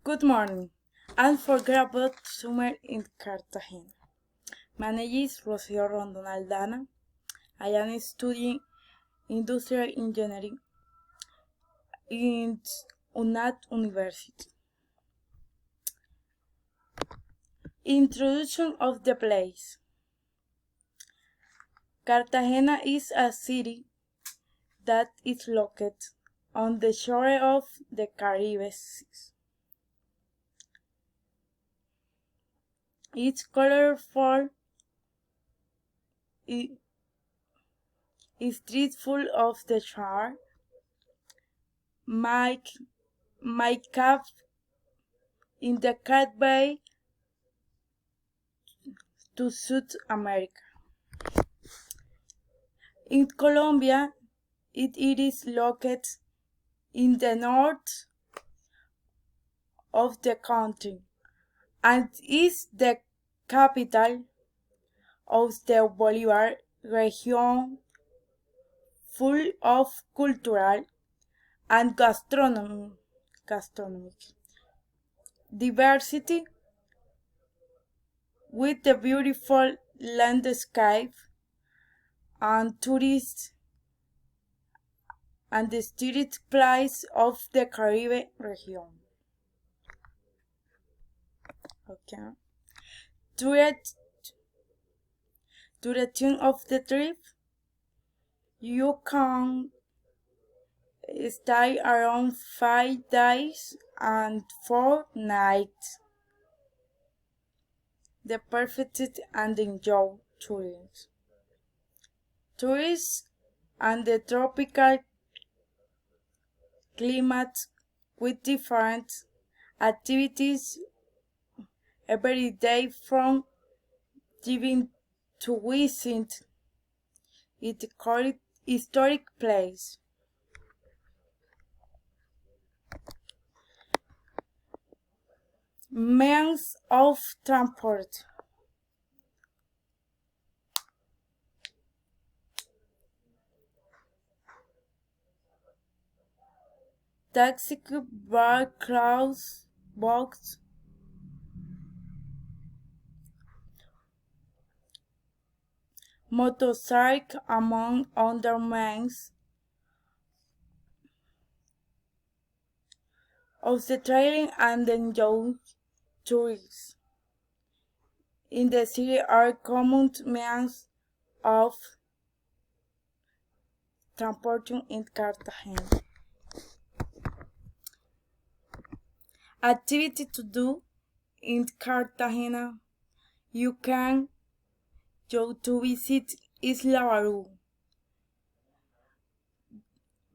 Good morning. Unforgettable summer in Cartagena. My name is Rocio Rondon. I am studying industrial engineering in UNAT University. Introduction of the place. Cartagena is a city that is located on the shore of the Caribbean Sea. Its colorful is street full of the charm. My cap in the Caribbean to South America. In Colombia, it is located in the north of the country and is the capital of the Bolívar region, full of cultural and gastronomic diversity, with the beautiful landscape and tourists and the street place of the Caribbean region. Okay. To the tune of the trip, you can stay around 5 days and 4 nights. The perfect and enjoy tourism. Tourists and the tropical climate with different activities every day, from driving to visit its historic place. Means of transport. Taxi, bar, crowds, box, motorcycle, among other means of the trailing and enjoy tourists in the city are common means of transporting in Cartagena. Activity to do in Cartagena: you can go to visit Isla Barú,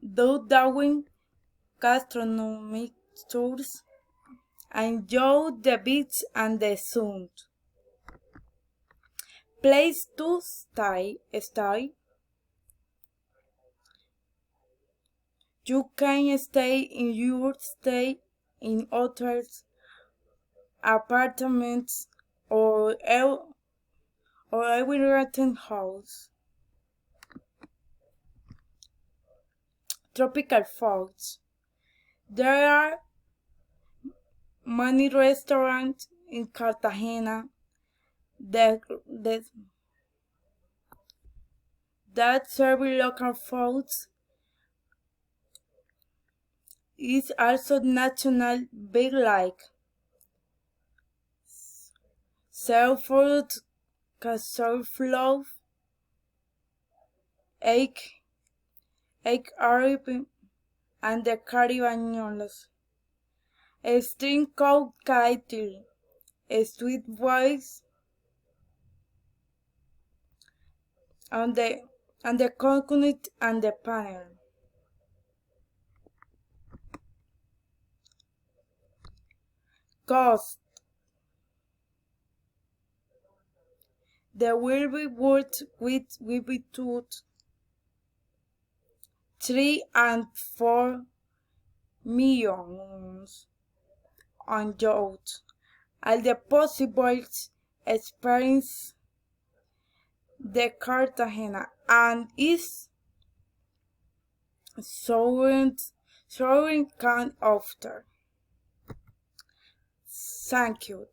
do Darwin gastronomic tours, enjoy the beach and the sun. Place to stay. You can stay in hotels, apartments, or every rented house. Tropical foods. There are many restaurants in Cartagena that serve local foods. Is also national big like seafood, cassoulet, egg Arabic, and the caribañolos. A string called kettle, a sweet voice, and the coconut and the panel. Cost. There will be worth with between 3 and 4 millions on yacht, and the possible experience the Cartagena and its soaring can after. Thank you.